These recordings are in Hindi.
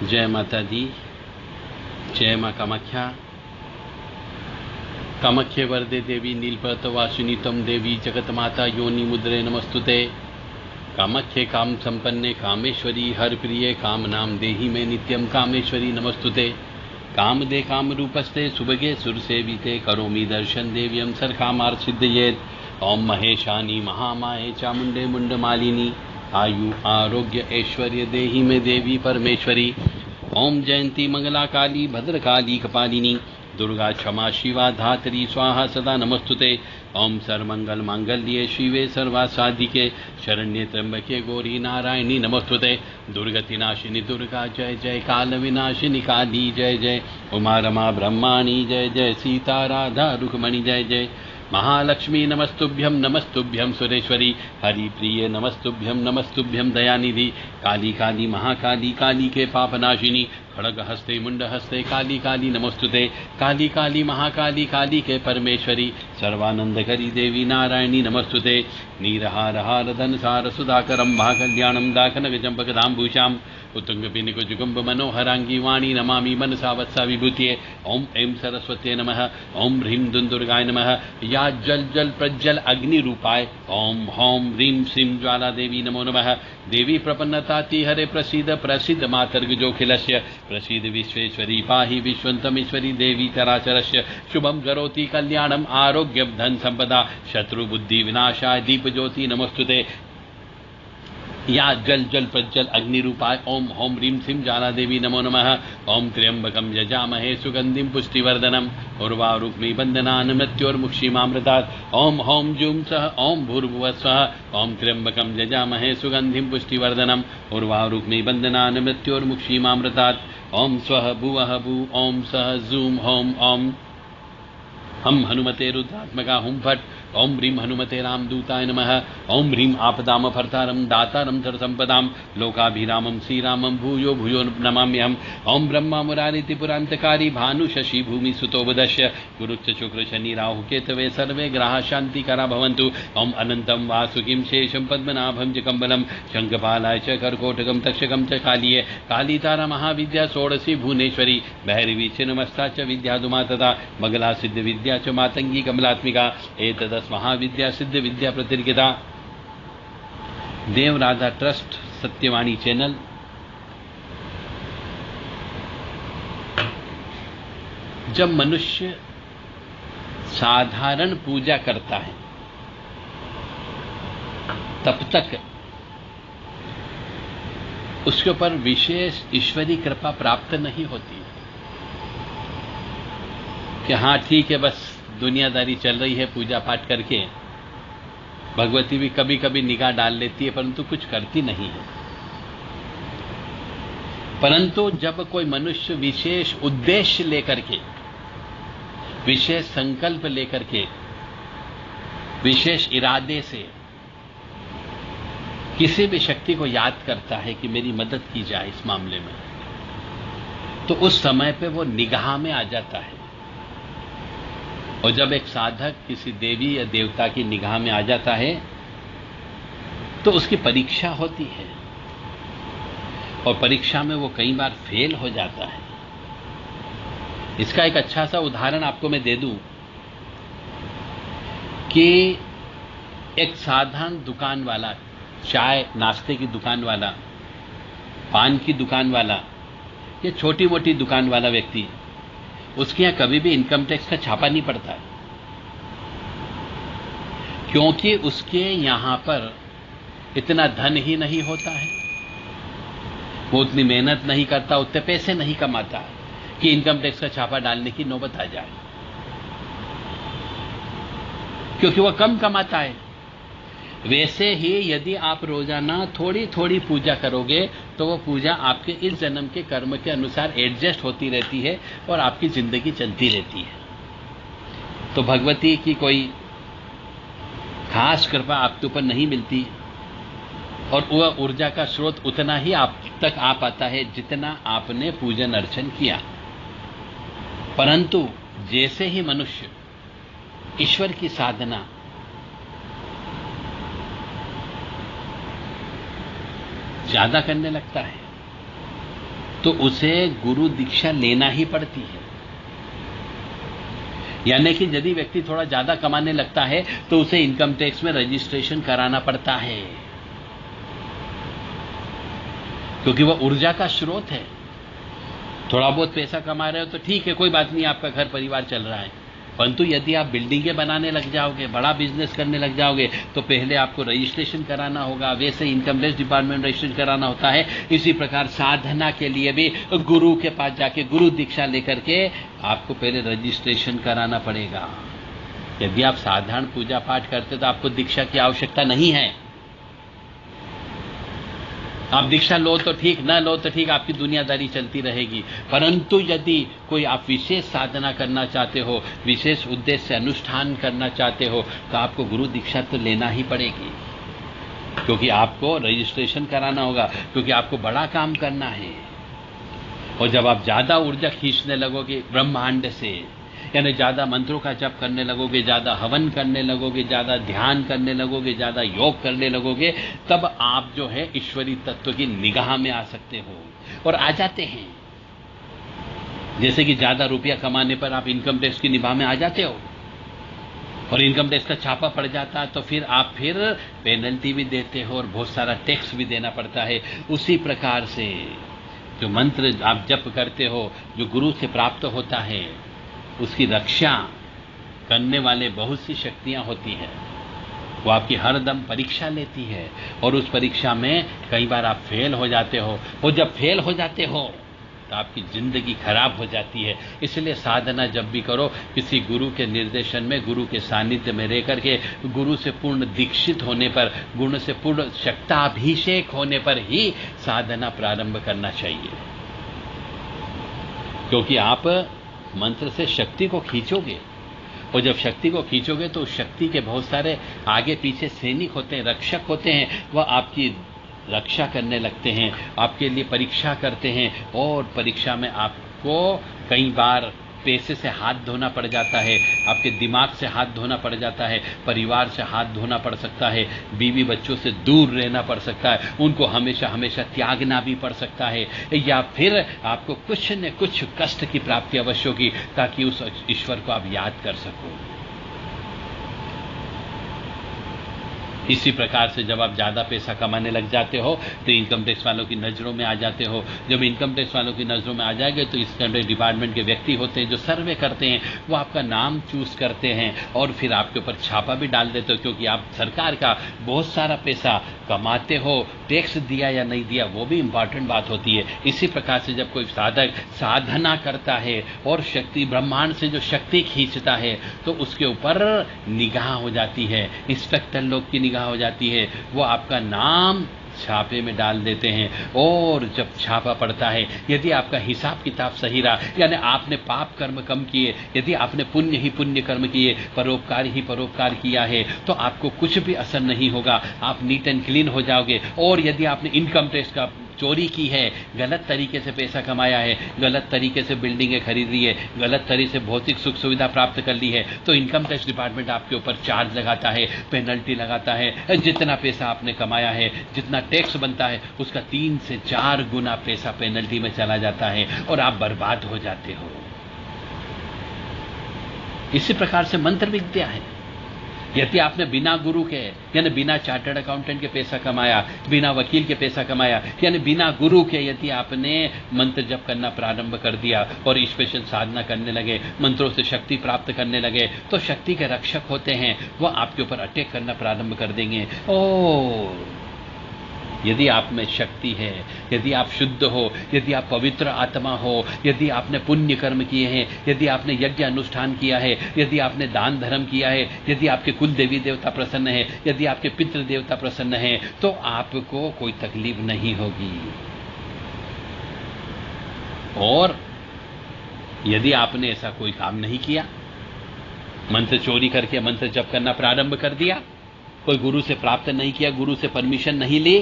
जय माता दी। जय माँ कामाख्या। कामाख्ये वरदे देवी नीलपर्वतवासिनी तम देवी जगत माता योनि मुद्रे नमस्तुते। कामाख्ये काम संपन्ने कामेश्वरी हर प्रिये काम नाम देहि में नित्यम कामेश्वरी नमस्तुते। काम दे काम रूपस्ते सुभगे सुर सेविते करोमि दर्शन देव्यम सर कामार सिद्धयेत। ओम महेशानी महामाये चामुंडे मुंड मालिनी आयु आरोग्य ऐश्वर्य देहि में देवी परमेश्वरी। ओम जयंती मंगला काली भद्रकाली कपालिनी दुर्गा क्षमा शिवा धात्री स्वाहा सदा नमस्तुते। ओम सर्वमंगल मांगल्ये शिवे सर्वासाधिके शरण्ये त्र्यंबके गौरी नारायणी नमस्तुते। दुर्गति नाशिनी दुर्गा जय जय काल विनाशिनी काली जय जय। उमा रमा ब्रह्माणी जय जय सीता राधा रुक्मणी जय जय। महालक्ष्मी नमस्तुभ्यं सुरेश्वरी हरि प्रिय नमस्तुभ्यं दयानिधि। काली काली महाकाली काली के पापनाशिनी खड़ग हस्ते मुंड हस्ते काली काली नमस्तुते। काली काली महाकाली काली के परमेश्वरी सर्वानंद करी देवी नारायणी नमस्तुते। नीरहार हार धन सार सुधाकरम महाकल्याणम दाखनग चंपकदाम्बूषाम उत्तुंग पिनिकुजुगुम्ब मनोहरांगी वाणी नमामि मनसा वत्सा विभूतिये। ओम ऐं सरस्वत्यै नमः। ओम ह्रीं दुंदुर्गाय नमः। या जल जल प्रज्वल अग्नि रूपाय ओम हौम ह्रीं श्रीं ज्वाला देवी नमो नमः। देवी प्रपन्नताति हरे प्रसीद प्रसीद मातर्गजोखिलस्य प्रसीद विश्वेश्वरी पाहि विश्वन्तमीश्वरी देवी चराचरस्य शुभं करोति कल्याणम आरोग्यम धन संपदा शत्रु बुद्धि विनाशाय दीप ज्योति नमस्तुते। या जल जल प्रज्वल अग्नि रूपाय ओम होम ह्रीं श्रीं ज्वाला देवी नमो नमः। ओम त्र्यंबकं यजामहे सुगंधिं पुष्टिवर्धनम् उर्वारुक्मी बंधनान् मृत्योर्मुक्षीमामृतात्। ओम होम जूं सः ओम भूर्भुवः स्वः। ओम त्र्यंबकं यजामहे सुगंधिं पुष्टिवर्धनम् उर्वारुक्मी बंधनान् मृत्योर्मुक्षीमामृतात्। ओम स्वः भुवः भू ओम सः जूं होम ओम हम हनुमते रुद्रात्मका हुं फट। ओम ह्रीं हनुमते रामदूताय नमः। ओम ह्रीं आपदाम भर्तारं दातारं सर्वसंपदां लोकाभिरामं श्रीरामं भूयो भूयो नमाम्यहम्। ओम ब्रह्मा मुरारी त्रिपुरांतकारी भानु शशि भूमि सुतो बुधस्य गुरुश्च शुक्र शनि राहु केतवे सर्वे ग्रहा शांतिकरा भवन्तु। ओम अनंतं वासुकिं शेषं पद्मनाभं च कम्बलं शंखपालाय च कर्कोटकं तक्षकं च कालिये कालीतारा महाविद्या षोडशी भुवनेश्वरी भैरवी छिन्नमस्ता च विद्याधुमा तथा मगला सिद्ध विद्या च मातंगी कमलात्मिका एतदस् महाविद्या सिद्ध विद्या प्रतिर्गिता। देव राधा ट्रस्ट सत्यवाणी चैनल जब मनुष्य साधारण पूजा करता है तब तक उसके ऊपर विशेष ईश्वरी कृपा प्राप्त नहीं होती कि हाँ ठीक है बस दुनियादारी चल रही है पूजा पाठ करके। भगवती भी कभी कभी निगाह डाल लेती है परंतु कुछ करती नहीं है। परंतु जब कोई मनुष्य विशेष उद्देश्य लेकर के विशेष संकल्प लेकर के विशेष इरादे से किसी भी शक्ति को याद करता है कि मेरी मदद की जाए इस मामले में, तो उस समय पे वो निगाह में आ जाता है। और जब एक साधक किसी देवी या देवता की निगाह में आ जाता है तो उसकी परीक्षा होती है और परीक्षा में वो कई बार फेल हो जाता है। इसका एक अच्छा सा उदाहरण आपको मैं दे दूं कि एक साधारण दुकान वाला, चाय नाश्ते की दुकान वाला, पान की दुकान वाला या छोटी मोटी दुकान वाला व्यक्ति, उसके यहां कभी भी इनकम टैक्स का छापा नहीं पड़ता है, क्योंकि उसके यहां पर इतना धन ही नहीं होता है, वो उतनी मेहनत नहीं करता, उतने पैसे नहीं कमाता कि इनकम टैक्स का छापा डालने की नौबत आ जाए, क्योंकि वह कम कमाता है। वैसे ही यदि आप रोजाना थोड़ी थोड़ी पूजा करोगे तो वो पूजा आपके इस जन्म के कर्म के अनुसार एडजस्ट होती रहती है और आपकी जिंदगी चलती रहती है। तो भगवती की कोई खास कृपा आपके ऊपर नहीं मिलती और वह ऊर्जा का स्रोत उतना ही आप तक आ पाता है जितना आपने पूजन अर्चन किया। परंतु जैसे ही मनुष्य ईश्वर की साधना ज्यादा करने लगता है तो उसे गुरु दीक्षा लेना ही पड़ती है। यानी कि यदि व्यक्ति थोड़ा ज्यादा कमाने लगता है तो उसे इनकम टैक्स में रजिस्ट्रेशन कराना पड़ता है, क्योंकि वह ऊर्जा का स्रोत है। थोड़ा बहुत पैसा कमा रहे हो तो ठीक है, कोई बात नहीं, आपका घर परिवार चल रहा है। परंतु यदि आप बिल्डिंगें बनाने लग जाओगे, बड़ा बिजनेस करने लग जाओगे, तो पहले आपको रजिस्ट्रेशन कराना होगा। वैसे इनकम टैक्स डिपार्टमेंट रजिस्ट्रेशन कराना होता है। इसी प्रकार साधना के लिए भी गुरु के पास जाके गुरु दीक्षा लेकर के आपको पहले रजिस्ट्रेशन कराना पड़ेगा। यदि आप साधारण पूजा पाठ करते तो आपको दीक्षा की आवश्यकता नहीं है। आप दीक्षा लो तो ठीक, न लो तो ठीक, आपकी दुनियादारी चलती रहेगी। परंतु यदि कोई आप विशेष साधना करना चाहते हो, विशेष उद्देश्य से अनुष्ठान करना चाहते हो, तो आपको गुरु दीक्षा तो लेना ही पड़ेगी, क्योंकि आपको रजिस्ट्रेशन कराना होगा, क्योंकि आपको बड़ा काम करना है। और जब आप ज्यादा ऊर्जा खींचने लगोगे ब्रह्मांड से, यानी ज्यादा मंत्रों का जप करने लगोगे, ज्यादा हवन करने लगोगे, ज्यादा ध्यान करने लगोगे, ज्यादा योग करने लगोगे, तब आप जो है ईश्वरी तत्व की निगाह में आ सकते हो, और आ जाते हैं। जैसे कि ज्यादा रुपया कमाने पर आप इनकम टैक्स की निगाह में आ जाते हो, और इनकम टैक्स का छापा पड़ जाता है, तो फिर आप पेनल्टी भी देते हो और बहुत सारा टैक्स भी देना पड़ता है। उसी प्रकार से जो मंत्र आप जप करते हो, जो गुरु से प्राप्त होता है, उसकी रक्षा करने वाले बहुत सी शक्तियां होती हैं। वो आपकी हर दम परीक्षा लेती है, और उस परीक्षा में कई बार आप फेल हो जाते हो। और जब फेल हो जाते हो तो आपकी जिंदगी खराब हो जाती है। इसलिए साधना जब भी करो, किसी गुरु के निर्देशन में, गुरु के सानिध्य में रह करके, गुरु से पूर्ण दीक्षित होने पर, गुरु से पूर्ण शक्ताभिषेक होने पर ही साधना प्रारंभ करना चाहिए। क्योंकि आप मंत्र से शक्ति को खींचोगे, और जब शक्ति को खींचोगे तो उस शक्ति के बहुत सारे आगे पीछे सैनिक होते हैं, रक्षक होते हैं। वह आपकी रक्षा करने लगते हैं, आपके लिए परीक्षा करते हैं, और परीक्षा में आपको कई बार पैसे से हाथ धोना पड़ जाता है, आपके दिमाग से हाथ धोना पड़ जाता है, परिवार से हाथ धोना पड़ सकता है, बीवी बच्चों से दूर रहना पड़ सकता है, उनको हमेशा हमेशा त्यागना भी पड़ सकता है, या फिर आपको कुछ न कुछ कष्ट की प्राप्ति अवश्य होगी, ताकि उस ईश्वर को आप याद कर सको। इसी प्रकार से जब आप ज्यादा पैसा कमाने लग जाते हो तो इनकम टैक्स वालों की नजरों में आ जाते हो। जब इनकम टैक्स वालों की नजरों में आ जाएंगे तो इस डिपार्टमेंट के व्यक्ति होते हैं जो सर्वे करते हैं, वो आपका नाम चूज करते हैं और फिर आपके ऊपर छापा भी डाल देते हो, क्योंकि आप सरकार का बहुत सारा पैसा कमाते हो। टैक्स दिया या नहीं दिया वो भी इंपॉर्टेंट बात होती है। इसी प्रकार से जब कोई साधक साधना करता है और शक्ति ब्रह्मांड से जो शक्ति खींचता है तो उसके ऊपर निगाह हो जाती है, इंस्पेक्टर लोग की निगाह हो जाती है। वो आपका नाम छापे में डाल देते हैं, और जब छापा पड़ता है, यदि आपका हिसाब किताब सही रहा, यानी आपने पाप कर्म कम किए, यदि आपने पुण्य ही पुण्य कर्म किए, परोपकार ही परोपकार किया है, तो आपको कुछ भी असर नहीं होगा, आप नीट एंड क्लीन हो जाओगे। और यदि आपने इनकम टैक्स का चोरी की है, गलत तरीके से पैसा कमाया है, गलत तरीके से बिल्डिंगें खरीद ली है, गलत तरीके से भौतिक सुख सुविधा प्राप्त कर ली है, तो इनकम टैक्स डिपार्टमेंट आपके ऊपर चार्ज लगाता है, पेनल्टी लगाता है। जितना पैसा आपने कमाया है, जितना टैक्स बनता है, उसका 3 से 4 गुना पैसा पेनल्टी में चला जाता है और आप बर्बाद हो जाते हो। इसी प्रकार से मंत्र विद्या है। यदि आपने बिना गुरु के, यानी बिना चार्टर्ड अकाउंटेंट के पैसा कमाया, बिना वकील के पैसा कमाया, यानी बिना गुरु के यदि आपने मंत्र जप करना प्रारंभ कर दिया और स्पेशल साधना करने लगे, मंत्रों से शक्ति प्राप्त करने लगे, तो शक्ति के रक्षक होते हैं, वो आपके ऊपर अटैक करना प्रारंभ कर देंगे। और यदि आप में शक्ति है, यदि आप शुद्ध हो, यदि आप पवित्र आत्मा हो, यदि आपने पुण्य कर्म किए हैं, यदि आपने यज्ञ अनुष्ठान किया है, यदि आपने दान धर्म किया है, यदि आपके कुल देवी देवता प्रसन्न है, यदि आपके पितृ देवता प्रसन्न है, तो आपको कोई तकलीफ नहीं होगी। और यदि आपने ऐसा कोई काम नहीं किया, मंत्र चोरी करके मंत्र जप करना प्रारंभ कर दिया, कोई गुरु से प्राप्त नहीं किया, गुरु से परमिशन नहीं ली,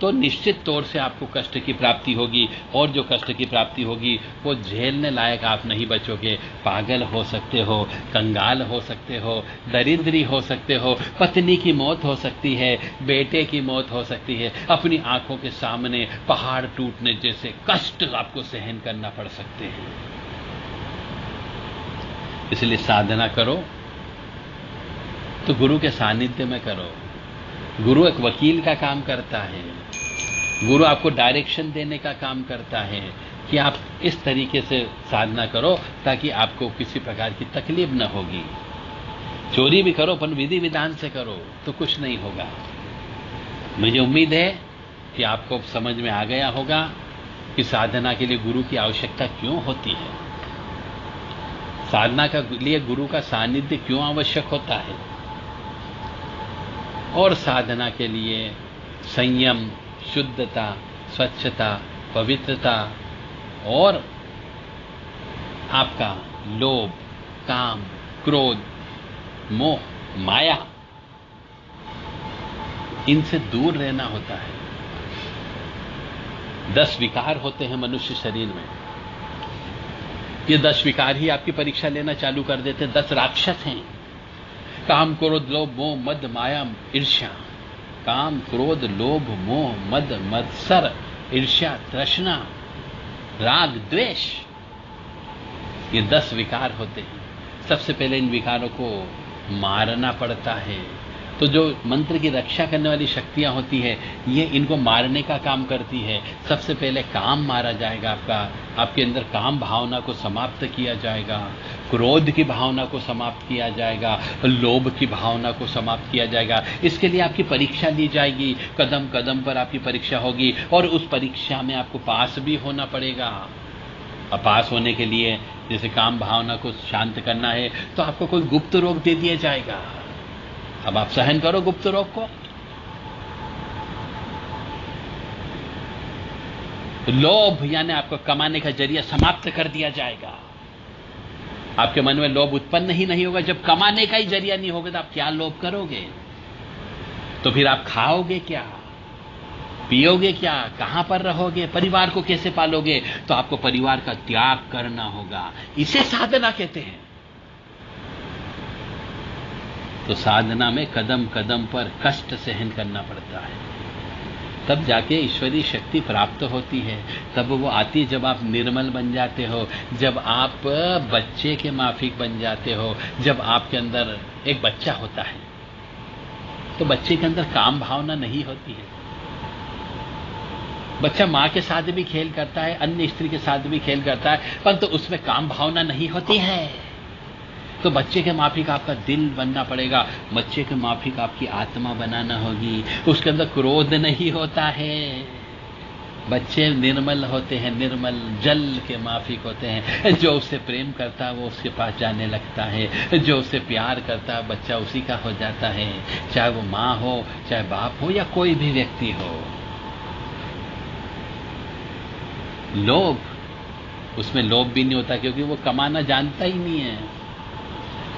तो निश्चित तौर से आपको कष्ट की प्राप्ति होगी, और जो कष्ट की प्राप्ति होगी वो झेलने लायक आप नहीं बचोगे। पागल हो सकते हो, कंगाल हो सकते हो, दरिद्री हो सकते हो, पत्नी की मौत हो सकती है, बेटे की मौत हो सकती है, अपनी आंखों के सामने पहाड़ टूटने जैसे कष्ट आपको सहन करना पड़ सकते हैं। इसलिए साधना करो तो गुरु के सानिध्य में करो। गुरु एक वकील का काम करता है, गुरु आपको डायरेक्शन देने का काम करता है कि आप इस तरीके से साधना करो ताकि आपको किसी प्रकार की तकलीफ न होगी। चोरी भी करो पर विधि विधान से करो तो कुछ नहीं होगा। मुझे उम्मीद है कि आपको समझ में आ गया होगा कि साधना के लिए गुरु की आवश्यकता क्यों होती है, साधना के लिए गुरु का सानिध्य क्यों आवश्यक होता है, और साधना के लिए संयम, शुद्धता, स्वच्छता, पवित्रता और आपका लोभ, काम, क्रोध, मोह, माया, इनसे दूर रहना होता है। 10 विकार होते हैं मनुष्य शरीर में। ये 10 विकार ही आपकी परीक्षा लेना चालू कर देते हैं। 10 राक्षस हैं। काम, क्रोध, लोभ, मोह, मद, माया, ईर्ष्या। काम, क्रोध, लोभ, मोह, मद, मत्सर, ईर्ष्या, तृष्णा, राग, द्वेष, ये 10 विकार होते हैं। सबसे पहले इन विकारों को मारना पड़ता है। तो जो मंत्र की रक्षा करने वाली शक्तियां होती है, ये इनको मारने का काम करती है। सबसे पहले काम मारा जाएगा आपके अंदर काम भावना को समाप्त किया जाएगा, क्रोध की भावना को समाप्त किया जाएगा, लोभ की भावना को समाप्त किया जाएगा। इसके लिए आपकी परीक्षा ली जाएगी, कदम कदम पर आपकी परीक्षा होगी, और उस परीक्षा में आपको पास भी होना पड़ेगा। अब पास होने के लिए जैसे काम भावना को शांत करना है तो आपको कोई गुप्त रोग दे दिया जाएगा। अब आप सहन करो गुप्त रोग को। लोभ यानी आपको कमाने का जरिया समाप्त कर दिया जाएगा। आपके मन में लोभ उत्पन्न ही नहीं होगा। जब कमाने का ही जरिया नहीं होगा तो आप क्या लोभ करोगे? तो फिर आप खाओगे क्या, पियोगे क्या, कहां पर रहोगे, परिवार को कैसे पालोगे? तो आपको परिवार का त्याग करना होगा। इसे साधना कहते हैं। तो साधना में कदम कदम पर कष्ट सहन करना पड़ता है, तब जाके ईश्वरीय शक्ति प्राप्त होती है। तब वो आती जब आप निर्मल बन जाते हो, जब आप बच्चे के माफिक बन जाते हो। जब आपके अंदर एक बच्चा होता है तो बच्चे के अंदर काम भावना नहीं होती है। बच्चा मां के साथ भी खेल करता है, अन्य स्त्री के साथ भी खेल करता है, परंतु उसमें काम भावना नहीं होती है। तो बच्चे के माफिक आपका दिल बनना पड़ेगा, बच्चे के माफिक आपकी आत्मा बनाना होगी। उसके अंदर क्रोध नहीं होता है। बच्चे निर्मल होते हैं, निर्मल जल के माफिक होते हैं। जो उससे प्रेम करता है वो उसके पास जाने लगता है, जो उससे प्यार करता है बच्चा उसी का हो जाता है, चाहे वो माँ हो, चाहे बाप हो, या कोई भी व्यक्ति हो। लोभ, उसमें लोभ भी नहीं होता क्योंकि वो कमाना जानता ही नहीं है।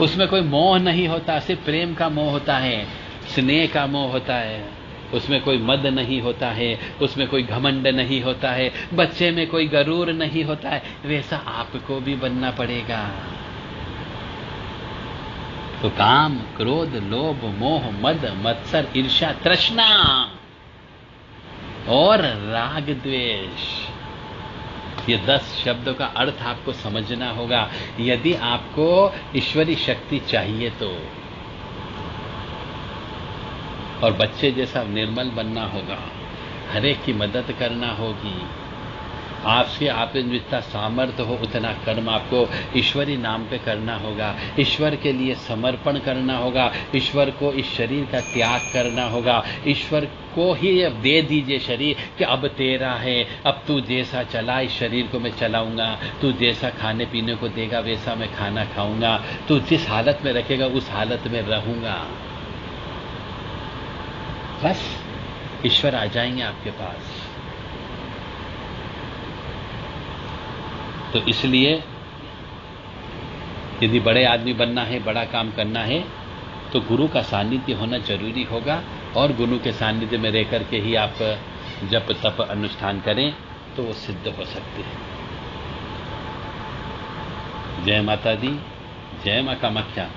उसमें कोई मोह नहीं होता, सिर्फ प्रेम का मोह होता है, स्नेह का मोह होता है। उसमें कोई मद नहीं होता है, उसमें कोई घमंड नहीं होता है, बच्चे में कोई गरूर नहीं होता है। वैसा आपको भी बनना पड़ेगा। तो काम, क्रोध, लोभ, मोह, मद, मत्सर, ईर्ष्या, तृष्णा और राग, द्वेष, ये 10 शब्दों का अर्थ आपको समझना होगा यदि आपको ईश्वरी शक्ति चाहिए तो। और बच्चे जैसा निर्मल बनना होगा, हर एक की मदद करना होगी। आपसे आप जितना सामर्थ्य हो उतना कर्म आपको ईश्वरी नाम पे करना होगा। ईश्वर के लिए समर्पण करना होगा, ईश्वर को इस शरीर का त्याग करना होगा। ईश्वर को ही अब दे दीजिए शरीर कि अब तेरा है, अब तू जैसा चला इस शरीर को मैं चलाऊंगा, तू जैसा खाने पीने को देगा वैसा मैं खाना खाऊंगा, तू जिस हालत में रखेगा उस हालत में रहूंगा। बस ईश्वर आ जाएंगे आपके पास। तो इसलिए यदि बड़े आदमी बनना है, बड़ा काम करना है, तो गुरु का सानिध्य होना जरूरी होगा। और गुरु के सानिध्य में रह करके ही आप जप तप अनुष्ठान करें तो वो सिद्ध हो सकते हैं। जय माता दी, जय मां कामाख्या।